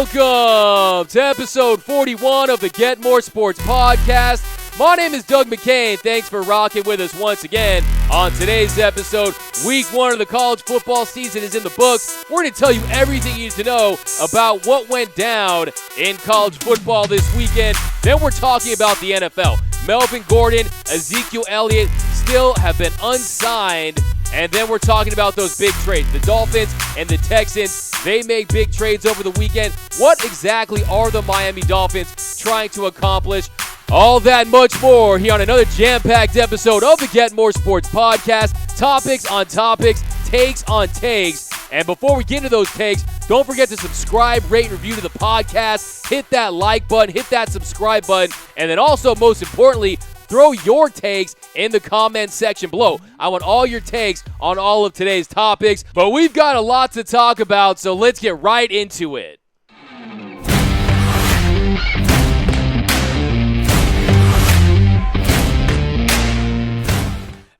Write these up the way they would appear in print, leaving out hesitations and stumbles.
Welcome to episode 41 of the Get More Sports podcast. My name is Doug McCain. Thanks for rocking with us once again. On today's episode, week one of the college football season is in the books. We're going to tell you everything you need to know about what went down in college football this weekend. Then we're talking about the NFL. Melvin Gordon, Ezekiel Elliott still have been unsigned. And then we're talking about those big trades. The Dolphins and the Texans, they make big trades over the weekend. What exactly are the Miami Dolphins trying to accomplish? All that and much more here on another jam-packed episode of the Get More Sports podcast. Topics on topics, takes on takes. And before we get into those takes, don't forget to subscribe, rate, and review to the podcast. Hit that like button, hit that subscribe button, and then also, most importantly, throw your takes in the comment section below. I want all your takes on all of today's topics, but we've got a lot to talk about, so let's get right into it.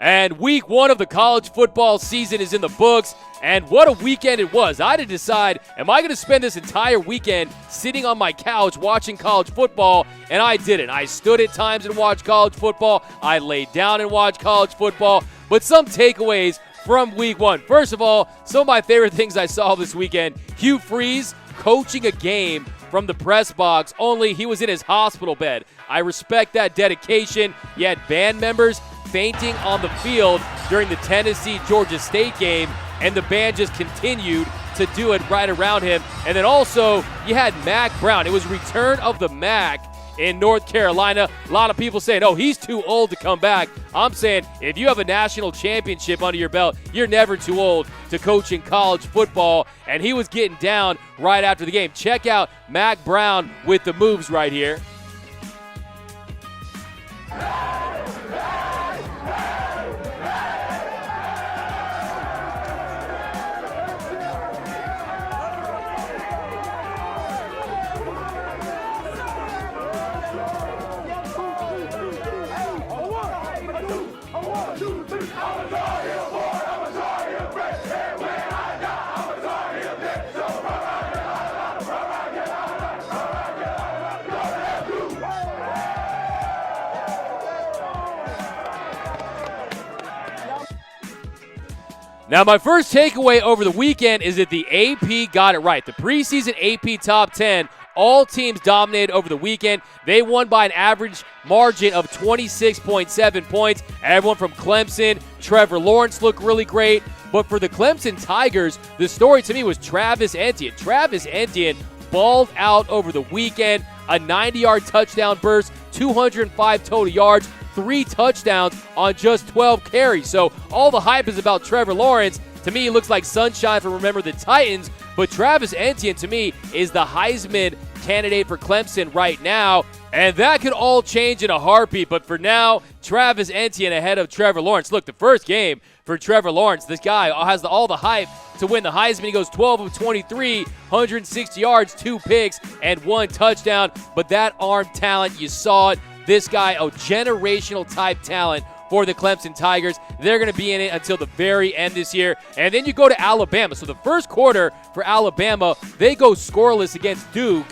And week one of the college football season is in the books, and what a weekend it was. I had to decide, am I going to spend this entire weekend sitting on my couch watching college football? And I didn't. I stood at times and watched college football. I laid down and watched college football. But some takeaways from week one. First of all, some of my favorite things I saw this weekend, Hugh Freeze coaching a game from the press box, only he was in his hospital bed. I respect that dedication. You had band members fainting on the field during the Tennessee-Georgia State game, and the band just continued to do it right around him. And then also, you had Mack Brown. It was return of the Mack in North Carolina. A lot of people saying, oh, he's too old to come back. I'm saying, if you have a national championship under your belt, you're never too old to coach in college football. And he was getting down right after the game. Check out Mack Brown with the moves right here. Now, my first takeaway over the weekend is that the AP got it right. The preseason AP Top 10, all teams dominated over the weekend. They won by an average margin of 26.7 points. Everyone from Clemson, Trevor Lawrence looked really great. But for the Clemson Tigers, the story to me was Travis Etienne. Travis Etienne balled out over the weekend. A 90-yard touchdown burst, 205 total yards, 3 touchdowns on just 12 carries. So all the hype is about Trevor Lawrence. To me, he looks like sunshine for Remember the Titans. But Travis Etienne, to me, is the Heisman candidate for Clemson right now. And that could all change in a heartbeat. But for now, Travis Etienne ahead of Trevor Lawrence. Look, the first game for Trevor Lawrence, this guy has all the hype to win the Heisman. He goes 12 of 23, 160 yards, 2 picks, and 1 touchdown. But that arm talent, you saw it. This guy, a generational type talent for the Clemson Tigers. They're going to be in it until the very end this year. And then you go to Alabama. So the first quarter for Alabama, they go scoreless against Duke.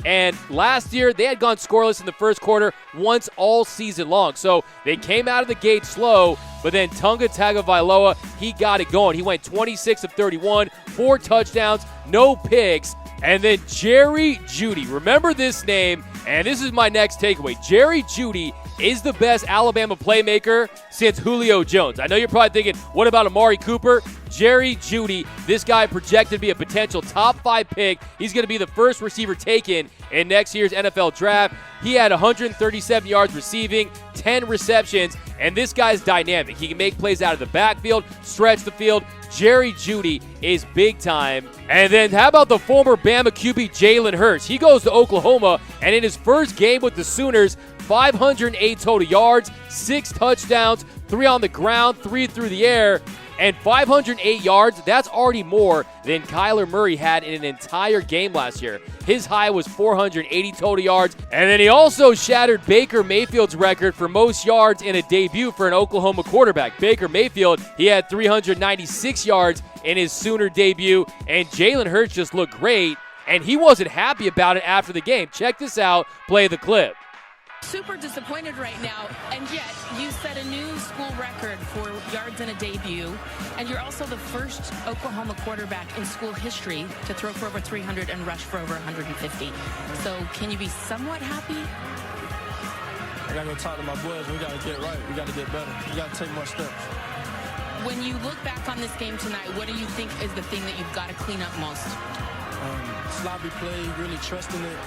And last year, they had gone scoreless in the first quarter once all season long. So they came out of the gate slow, but then Tua Tagovailoa, he got it going. He went 26 of 31, 4 touchdowns, no picks. And then Jerry Jeudy. Remember this name, and this is my next takeaway. Jerry Jeudy is the best Alabama playmaker since Julio Jones. I know you're probably thinking, what about Amari Cooper? Jerry Jeudy, this guy projected to be a potential top 5 pick. He's going to be the first receiver taken in next year's NFL draft. He had 137 yards receiving, 10 receptions, and this guy's dynamic. He can make plays out of the backfield, stretch the field. Jerry Jeudy is big time. And then how about the former Bama QB Jalen Hurts? He goes to Oklahoma, and in his first game with the Sooners, 508 total yards, 6 touchdowns, 3 on the ground, 3 through the air, and 508 yards. That's already more than Kyler Murray had in an entire game last year. His high was 480 total yards, and then he also shattered Baker Mayfield's record for most yards in a debut for an Oklahoma quarterback. Baker Mayfield, he had 396 yards in his Sooner debut, and Jalen Hurts just looked great. and he wasn't happy about it after the game. Check this out. Play the clip. Super disappointed right now, and yet you set a new school record for yards in a debut, and you're also the first Oklahoma quarterback in school history to throw for over 300 and rush for over 150. So can you be somewhat happy? I gotta go talk to my boys. We gotta get right. We gotta get better. We gotta take more steps. When you look back on this game tonight, what do you think is the thing that you've got to clean up most? Sloppy play, really trusting it.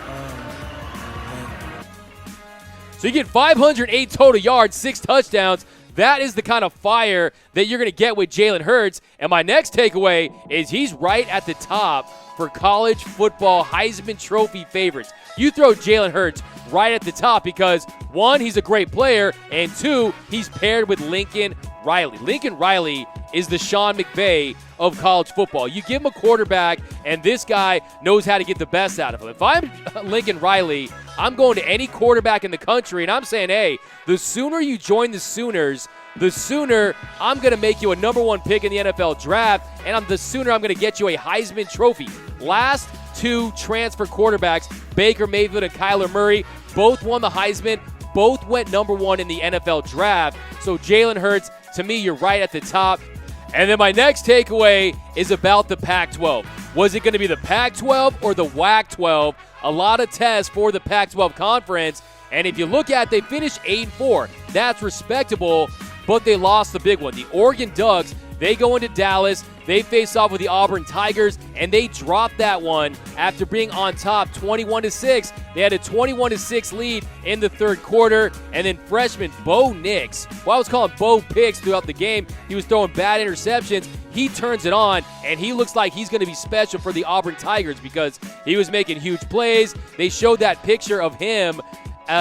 So you get 508 total yards, 6 touchdowns. That is the kind of fire that you're going to get with Jalen Hurts. And my next takeaway is he's right at the top for college football Heisman Trophy favorites. You throw Jalen Hurts right at the top because, 1, he's a great player, and 2, he's paired with Lincoln Riley. Lincoln Riley is the Sean McVay of college football. You give him a quarterback, and this guy knows how to get the best out of him. If I'm Lincoln Riley, I'm going to any quarterback in the country, and I'm saying, hey, the sooner you join the Sooners, the sooner I'm going to make you a #1 pick in the NFL draft, and the sooner I'm going to get you a Heisman Trophy. Last 2 transfer quarterbacks, Baker Mayfield and Kyler Murray, both won the Heisman, both went #1 in the NFL draft. So Jalen Hurts, to me, you're right at the top. And then my next takeaway is about the Pac-12. Was it going to be the Pac-12 or the WAC-12? A lot of tests for the Pac-12 conference. And if you look at it, they finished 8-4. That's respectable, but they lost the big one. The Oregon Ducks, they go into Dallas. They face off with the Auburn Tigers, and they dropped that one after being on top 21-6. They had a 21-6 lead in the third quarter, and then freshman Bo Nix, well, I was calling Bo Picks throughout the game. He was throwing bad interceptions. He turns it on, and he looks like he's going to be special for the Auburn Tigers because he was making huge plays. They showed that picture of him.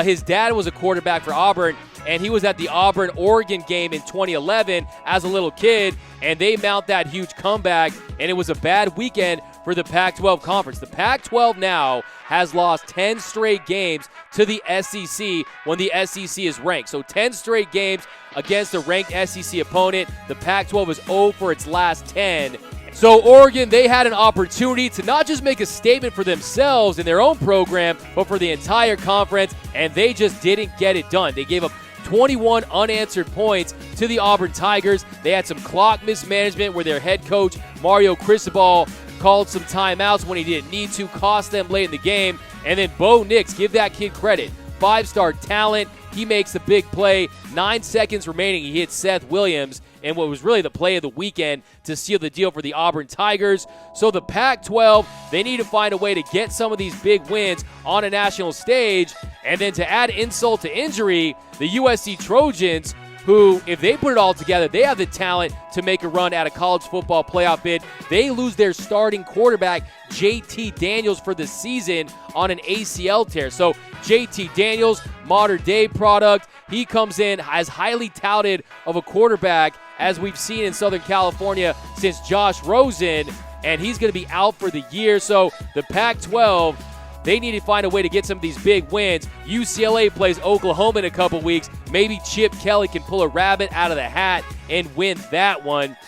His dad was a quarterback for Auburn, and he was at the Auburn-Oregon game in 2011 as a little kid, and they mount that huge comeback, and it was a bad weekend for the Pac-12 conference. The Pac-12 now has lost 10 straight games to the SEC when the SEC is ranked. So 10 straight games against a ranked SEC opponent. The Pac-12 is 0 for its last 10. So Oregon, they had an opportunity to not just make a statement for themselves in their own program, but for the entire conference, and they just didn't get it done. They gave up 21 unanswered points to the Auburn Tigers. They had some clock mismanagement where their head coach, Mario Cristobal, called some timeouts when he didn't need to, cost them late in the game. And then Bo Nix, give that kid credit. 5-star talent. He makes the big play. 9 seconds remaining. He hits Seth Williams in what was really the play of the weekend to seal the deal for the Auburn Tigers. So the Pac-12, they need to find a way to get some of these big wins on a national stage. And then to add insult to injury, the USC Trojans, who, if they put it all together, they have the talent to make a run at a college football playoff bid. They lose their starting quarterback, JT Daniels, for the season on an ACL tear. So JT Daniels, modern-day product. He comes in as highly touted of a quarterback as we've seen in Southern California since Josh Rosen, and he's going to be out for the year. So the Pac-12, they need to find a way to get some of these big wins. UCLA plays Oklahoma in a couple weeks. Maybe Chip Kelly can pull a rabbit out of the hat and win that one.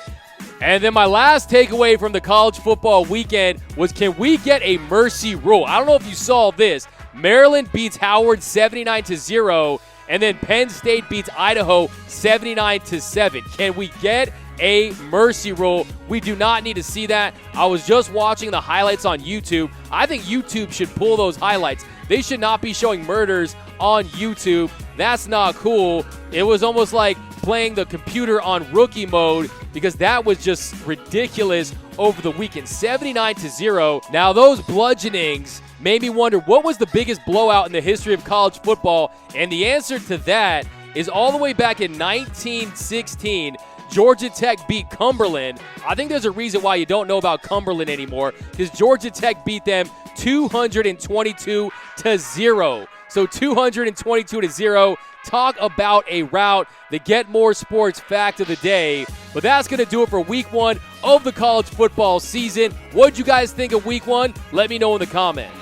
And then my last takeaway from the college football weekend was, can we get a mercy rule? I don't know if you saw this. Maryland beats Howard 79-0, and then Penn State beats Idaho 79-7. Can we get a mercy rule? We do not need to see that. I was just watching the highlights on YouTube. I think YouTube should pull those highlights. They should not be showing murders on YouTube. That's not cool. It was almost like playing the computer on rookie mode because that was just ridiculous over the weekend. 79-0. Now those bludgeonings made me wonder, what was the biggest blowout in the history of college football? And the answer to that is all the way back in 1916. Georgia Tech beat Cumberland. I think there's a reason why you don't know about Cumberland anymore, because Georgia Tech beat them 222-0. So 222-0. Talk about a rout. The Get More Sports fact of the day. But that's going to do it for week 1 of the college football season. What'd you guys think of week 1? Let me know in the comments.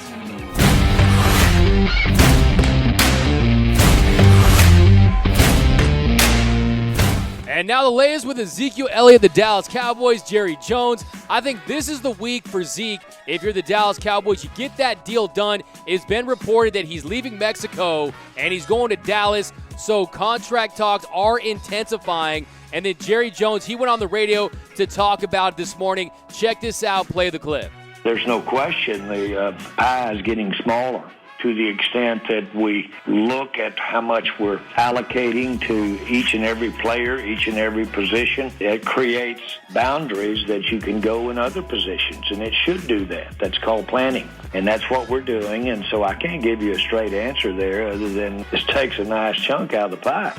And now the latest with Ezekiel Elliott, the Dallas Cowboys, Jerry Jones. I think this is the week for Zeke. if you're the Dallas Cowboys, you get that deal done. It's been reported that he's leaving Mexico and he's going to Dallas, so contract talks are intensifying. And then Jerry Jones, he went on the radio to talk about it this morning. Check this out. Play the clip. There's no question the pie is getting smaller to the extent that we look at how much we're allocating to each and every player, each and every position. It creates boundaries that you can go in other positions, and it should do that. That's called planning, and that's what we're doing. And so I can't give you a straight answer there other than this takes a nice chunk out of the pie.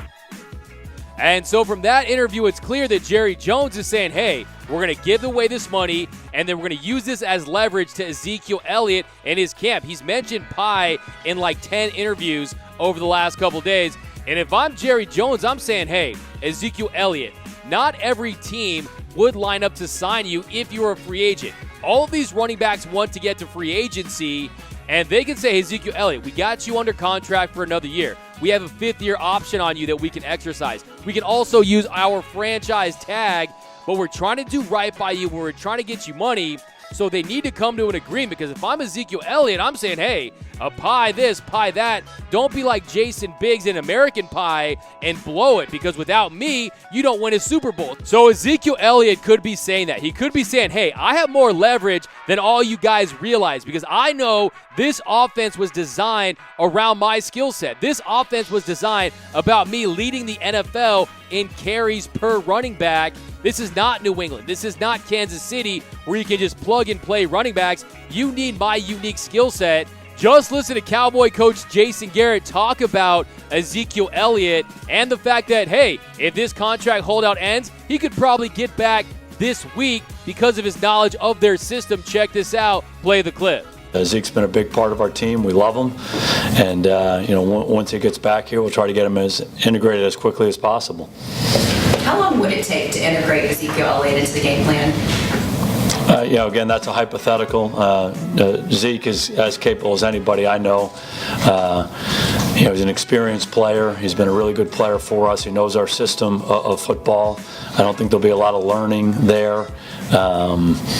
And so from that interview, it's clear that Jerry Jones is saying, hey, we're going to give away this money, and then we're going to use this as leverage to Ezekiel Elliott and his camp. He's mentioned pie in like 10 interviews over the last couple days. And if I'm Jerry Jones, I'm saying, hey, Ezekiel Elliott, not every team would line up to sign you if you were a free agent. All of these running backs want to get to free agency, and they can say, hey, Ezekiel Elliott, we got you under contract for another year. We have a 5th-year option on you that we can exercise. We can also use our franchise tag, but we're trying to do right by you. We're trying to get you money, so they need to come to an agreement. Because if I'm Ezekiel Elliott, I'm saying, hey, a pie this, pie that. Don't be like Jason Biggs in American Pie and blow it, because without me, you don't win a Super Bowl. So Ezekiel Elliott could be saying that. He could be saying, hey, I have more leverage than all you guys realize, because I know this offense was designed around my skill set. This offense was designed about me leading the NFL in carries per running back. This is not New England. This is not Kansas City where you can just plug and play running backs. You need my unique skill set. Just listen to Cowboy coach Jason Garrett talk about Ezekiel Elliott and the fact that, hey, if this contract holdout ends, he could probably get back this week because of his knowledge of their system. Check this out. Play the clip. Zeke's been a big part of our team. We love him. And, once he gets back here, we'll try to get him as integrated as quickly as possible. How long would it take to integrate Ezekiel Elliott into the game plan? Again, that's a hypothetical. Zeke is as capable as anybody I know. He's an experienced player. He's been a really good player for us. He knows our system of football. I don't think there'll be a lot of learning there.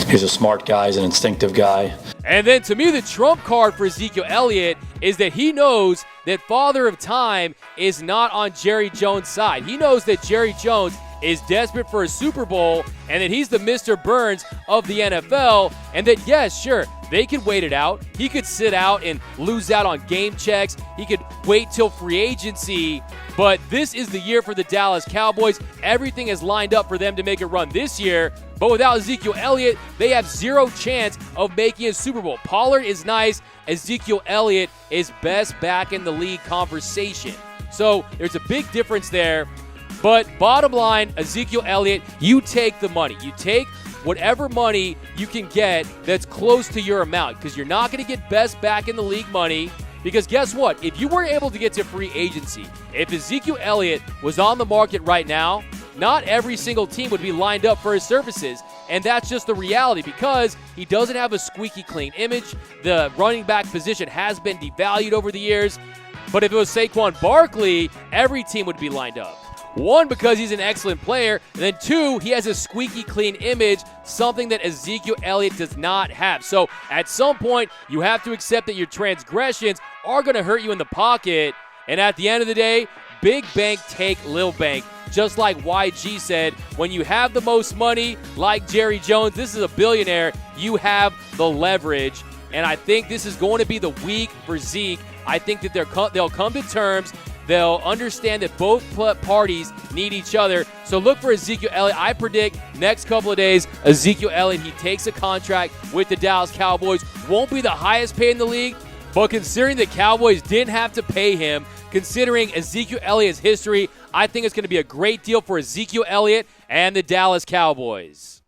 He's a smart guy. He's an instinctive guy. And then to me, the trump card for Ezekiel Elliott is that he knows that Father of Time is not on Jerry Jones' side. He knows that Jerry Jones is desperate for a Super Bowl and that he's the Mr. Burns of the NFL, and that, yes, sure, they could wait it out. He could sit out and lose out on game checks. He could wait till free agency, but this is the year for the Dallas Cowboys. Everything is lined up for them to make a run this year, but without Ezekiel Elliott, they have zero chance of making a Super Bowl. Pollard is nice. Ezekiel Elliott is best back in the league conversation. So there's a big difference there. But bottom line, Ezekiel Elliott, you take the money. You take whatever money you can get that's close to your amount, because you're not going to get best back in the league money. Because guess what? If you were able to get to free agency, if Ezekiel Elliott was on the market right now, not every single team would be lined up for his services. And that's just the reality, because he doesn't have a squeaky clean image. The running back position has been devalued over the years. But if it was Saquon Barkley, every team would be lined up. One, because he's an excellent player, and then two, he has a squeaky clean image, something that Ezekiel Elliott does not have. So at some point, you have to accept that your transgressions are going to hurt you in the pocket, and at the end of the day, big bank take little bank. Just like YG said, when you have the most money, like Jerry Jones, this is a billionaire, you have the leverage, and I think this is going to be the week for Zeke. I think that they'll come to terms. They'll understand that both parties need each other. So look for Ezekiel Elliott. I predict next couple of days, Ezekiel Elliott, he takes a contract with the Dallas Cowboys. Won't be the highest paid in the league, but considering the Cowboys didn't have to pay him, considering Ezekiel Elliott's history, I think it's going to be a great deal for Ezekiel Elliott and the Dallas Cowboys.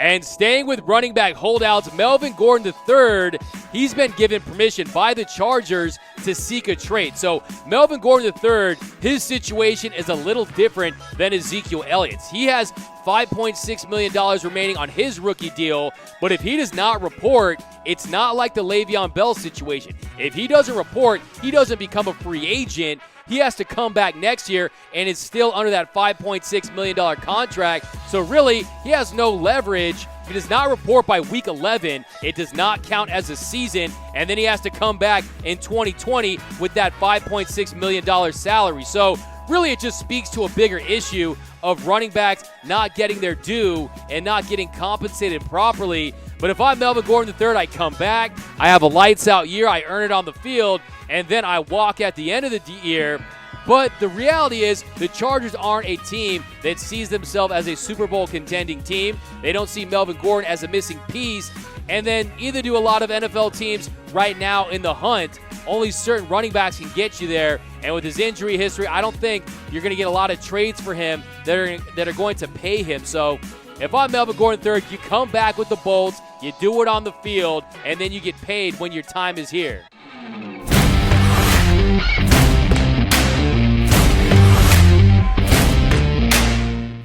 And staying with running back holdouts, Melvin Gordon III he's been given permission by the Chargers to seek a trade. So Melvin Gordon III, his situation is a little different than Ezekiel Elliott's. He has $5.6 million remaining on his rookie deal, but if he does not report, it's not like the Le'Veon Bell situation. If he doesn't report, he doesn't become a free agent. He has to come back next year and is still under that $5.6 million contract. So really, he has no leverage. If he does not report by week 11, it does not count as a season, and then he has to come back in 2020 with that $5.6 million salary. So really, it just speaks to a bigger issue of running backs not getting their due and not getting compensated properly. But if I'm Melvin Gordon III, I come back, I have a lights-out year, I earn it on the field, and then I walk at the end of the year. But the reality is the Chargers aren't a team that sees themselves as a Super Bowl contending team. They don't see Melvin Gordon as a missing piece. And then either do a lot of NFL teams right now in the hunt. Only certain running backs can get you there. And with his injury history, I don't think you're going to get a lot of trades for him that are going to pay him. So if I'm Melvin Gordon III, you come back with the Bolts, you do it on the field, and then you get paid when your time is here.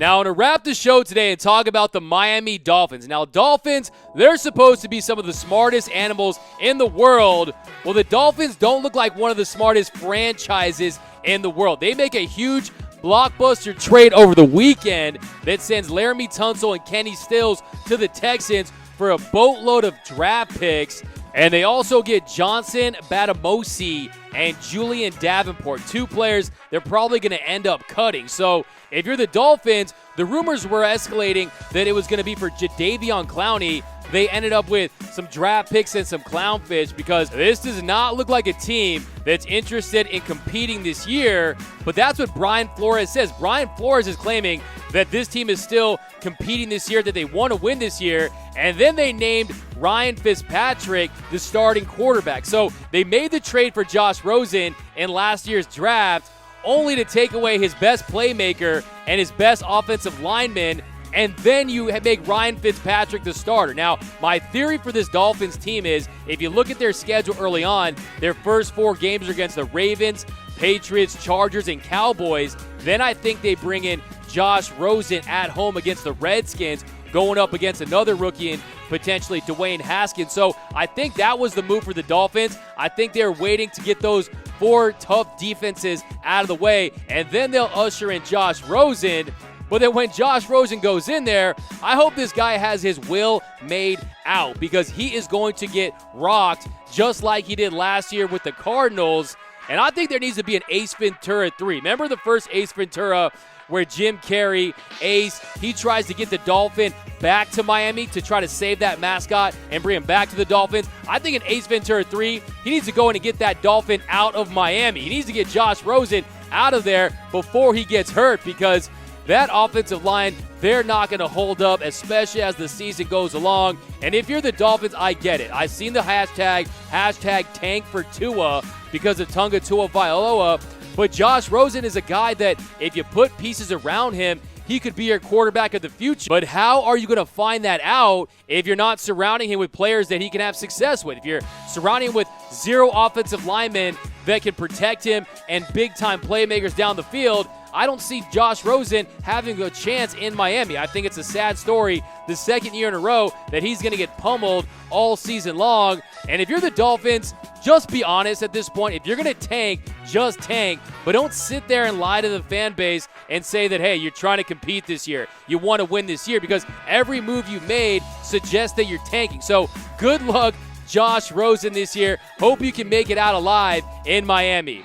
Now, to wrap the show today and talk about the Miami Dolphins. Now, Dolphins, they're supposed to be some of the smartest animals in the world. Well, the Dolphins don't look like one of the smartest franchises in the world. They make a huge blockbuster trade over the weekend that sends Laremy, Tunsil, and Kenny Stills to the Texans for a boatload of draft picks. And they also get Johnson Batamosi and Julian Davenport, two players they're probably going to end up cutting. So if you're the Dolphins, the rumors were escalating that it was going to be for Jadeveon Clowney. They ended up with some draft picks and some clownfish because this does not look like a team that's interested in competing this year. But that's what Brian Flores says. Brian Flores is claiming that this team is still competing this year, that they want to win this year. And then they named Ryan Fitzpatrick the starting quarterback. So they made the trade for Josh Rosen in last year's draft, only to take away his best playmaker and his best offensive lineman, and then you make Ryan Fitzpatrick the starter. Now, my theory for this Dolphins team is, if you look at their schedule early on, their first 4 games are against the Ravens, Patriots, Chargers, and Cowboys. Then I think they bring in Josh Rosen at home against the Redskins, going up against another rookie and potentially Dwayne Haskins. So I think that was the move for the Dolphins. I think they're waiting to get those 4 tough defenses out of the way, and then they'll usher in Josh Rosen. But then when Josh Rosen goes in there, I hope this guy has his will made out, because he is going to get rocked just like he did last year with the Cardinals. And I think there needs to be an Ace Ventura 3. Remember the first Ace Ventura where Jim Carrey, Ace, he tries to get the Dolphin back to Miami to try to save that mascot and bring him back to the Dolphins? I think in Ace Ventura 3, he needs to go in and get that Dolphin out of Miami. He needs to get Josh Rosen out of there before he gets hurt, because that offensive line, they're not going to hold up, especially as the season goes along. And if you're the Dolphins, I get it. I've seen the hashtag tank for Tua because of Tunga Tuavailoa. But Josh Rosen is a guy that if you put pieces around him, he could be your quarterback of the future. But how are you going to find that out if you're not surrounding him with players that he can have success with? If you're surrounding him with 0 offensive linemen that can protect him and big-time playmakers down the field, I don't see Josh Rosen having a chance in Miami. I think it's a sad story, the second year in a row, that he's going to get pummeled all season long. And if you're the Dolphins, just be honest at this point. If you're going to tank, just tank. But don't sit there and lie to the fan base and say that, hey, you're trying to compete this year. You want to win this year, because every move you made suggests that you're tanking. So good luck, Josh Rosen, this year. Hope you can make it out alive in Miami.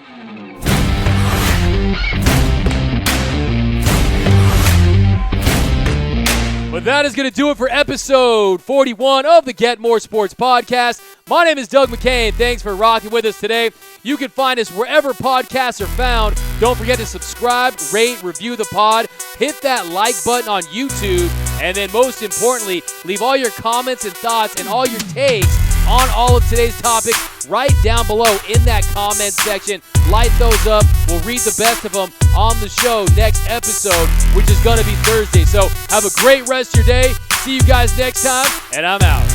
But that is going to do it for episode 41 of the Get More Sports Podcast. My name is Doug McCain. Thanks for rocking with us today. You can find us wherever podcasts are found. Don't forget to subscribe, rate, review the pod, hit that like button on YouTube, and then most importantly, leave all your comments and thoughts and all your takes on all of today's topics right down below in that comment section. Light those up. We'll read the best of them on the show next episode, which is going to be Thursday. So have a great rest of your day. See you guys next time, and I'm out.